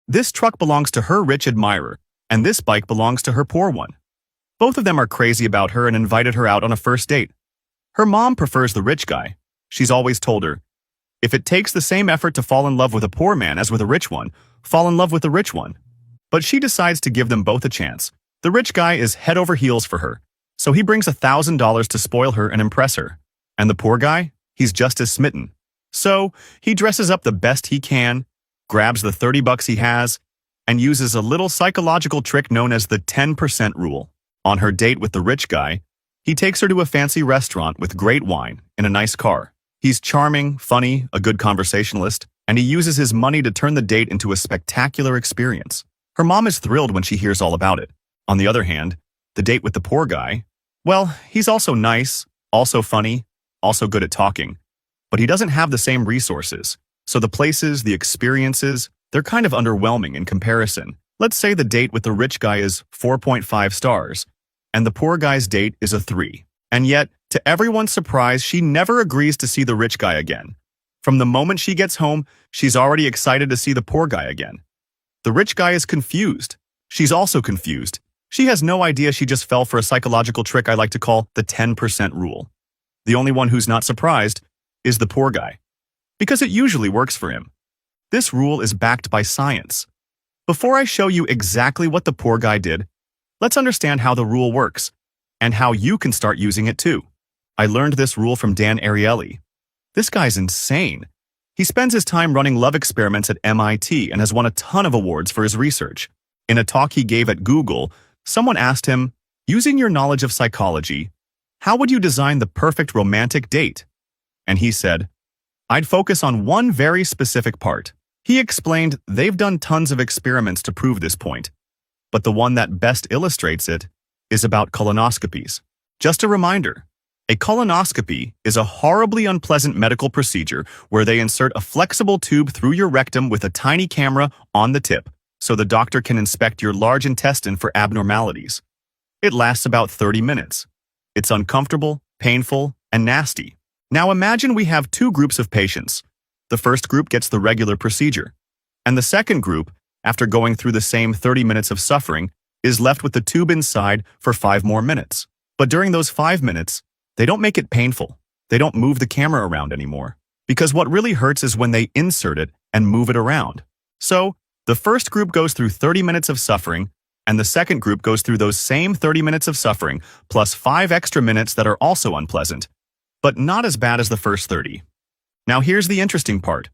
This truck belongs to her rich admirer, and this bike belongs to her poor one. Both of them are crazy about her and invited her out on a first date. Her mom prefers the rich guy. She's always told her, if it takes the same effort to fall in love with a poor man as with a rich one, fall in love with the rich one. But she decides to give them both a chance. The rich guy is head over heels for her, so he brings $1,000 to spoil her and impress her. And the poor guy? He's just as smitten. So he dresses up the best he can, grabs the 30 bucks he has, and uses a little psychological trick known as the 10% rule. On her date with the rich guy, he takes her to a fancy restaurant with great wine in a nice car. He's charming, funny, a good conversationalist, and he uses his money to turn the date into a spectacular experience. Her mom is thrilled when she hears all about it. On the other hand, the date with the poor guy, well, he's also nice, also funny, also good at talking, but he doesn't have the same resources. So the places, the experiences, they're kind of underwhelming in comparison. Let's say the date with the rich guy is 4.5 stars, and the poor guy's date is a 3. And yet, to everyone's surprise, she never agrees to see the rich guy again. From the moment she gets home, she's already excited to see the poor guy again. The rich guy is confused. She's also confused. She has no idea she just fell for a psychological trick I like to call the 10% rule. The only one who's not surprised is the poor guy, because it usually works for him. This rule is backed by science. Before I show you exactly what the poor guy did, let's understand how the rule works and how you can start using it too. I learned this rule from Dan Ariely. This guy's insane. He spends his time running love experiments at MIT and has won a ton of awards for his research. In a talk he gave at Google, someone asked him, using your knowledge of psychology, how would you design the perfect romantic date? And he said, I'd focus on one very specific part. He explained they've done tons of experiments to prove this point, but the one that best illustrates it is about colonoscopies. Just a reminder, a colonoscopy is a horribly unpleasant medical procedure where they insert a flexible tube through your rectum with a tiny camera on the tip, so the doctor can inspect your large intestine for abnormalities. It lasts about 30 minutes. It's uncomfortable, painful, and nasty. Now imagine we have two groups of patients. The first group gets the regular procedure, and the second group, after going through the same 30 minutes of suffering, is left with the tube inside for 5 more minutes. But during those 5 minutes, they don't make it painful. They don't move the camera around anymore, because what really hurts is when they insert it and move it around. So, the first group goes through 30 minutes of suffering, and the second group goes through those same 30 minutes of suffering, plus 5 extra minutes that are also unpleasant, but not as bad as the first 30. Now here's the interesting part.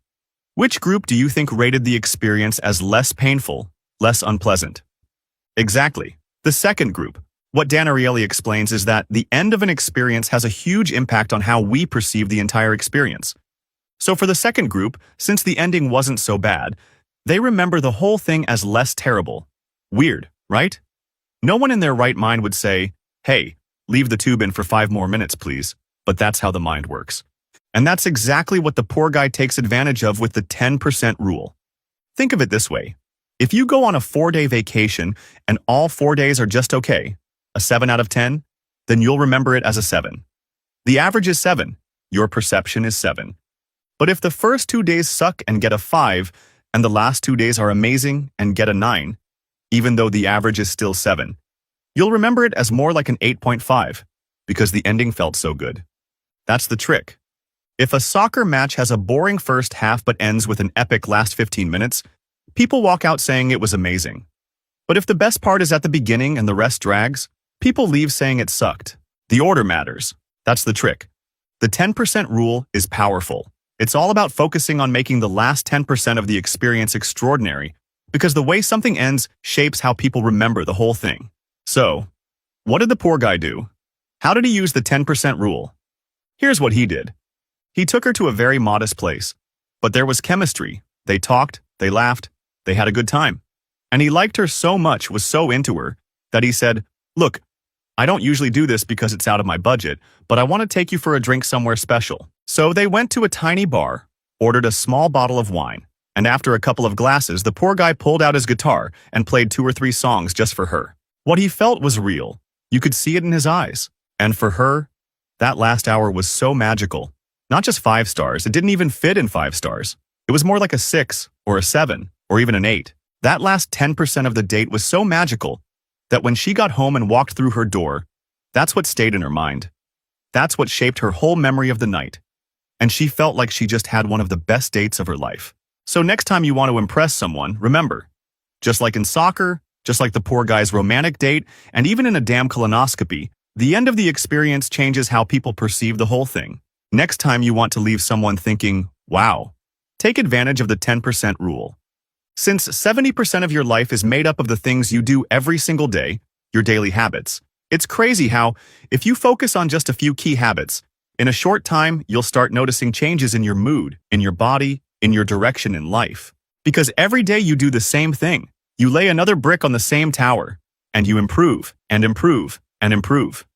Which group do you think rated the experience as less painful, less unpleasant? Exactly, the second group. What Dan Ariely explains is that the end of an experience has a huge impact on how we perceive the entire experience. So for the second group, since the ending wasn't so bad, they remember the whole thing as less terrible. Weird, right? No one in their right mind would say, hey, leave the tube in for 5 more minutes, please. But that's how the mind works. And that's exactly what the poor guy takes advantage of with the 10% rule. Think of it this way. If you go on a 4-day vacation and all 4 days are just okay, a 7 out of 10, then you'll remember it as a 7. The average is 7. Your perception is 7. But if the first 2 days suck and get a 5, and the last 2 days are amazing and get a 9, even though the average is still 7, you'll remember it as more like an 8.5, because the ending felt so good. That's the trick. If a soccer match has a boring first half but ends with an epic last 15 minutes, people walk out saying it was amazing. But if the best part is at the beginning and the rest drags, people leave saying it sucked. The order matters. That's the trick. The 10% rule is powerful. It's all about focusing on making the last 10% of the experience extraordinary, because the way something ends shapes how people remember the whole thing. So, what did the poor guy do? How did he use the 10% rule? Here's what he did. He took her to a very modest place, but there was chemistry. They talked, they laughed, they had a good time. And he liked her so much, was so into her, that he said, look, I don't usually do this because it's out of my budget, but I want to take you for a drink somewhere special. So they went to a tiny bar, ordered a small bottle of wine, and after a couple of glasses, the poor guy pulled out his guitar and played 2 or 3 songs just for her. What he felt was real. You could see it in his eyes. And for her, that last hour was so magical. Not just 5 stars, it didn't even fit in 5 stars. It was more like a 6 or a 7 or even an 8. That last 10% of the date was so magical that when she got home and walked through her door, that's what stayed in her mind. That's what shaped her whole memory of the night. And she felt like she just had one of the best dates of her life. So next time you want to impress someone, remember, just like in soccer, just like the poor guy's romantic date, and even in a damn colonoscopy, the end of the experience changes how people perceive the whole thing. Next time you want to leave someone thinking, wow, take advantage of the 10% rule. Since 70% of your life is made up of the things you do every single day, your daily habits, it's crazy how, if you focus on just a few key habits, in a short time, you'll start noticing changes in your mood, in your body, in your direction in life. Because every day you do the same thing. You lay another brick on the same tower, and you improve, and improve, and improve.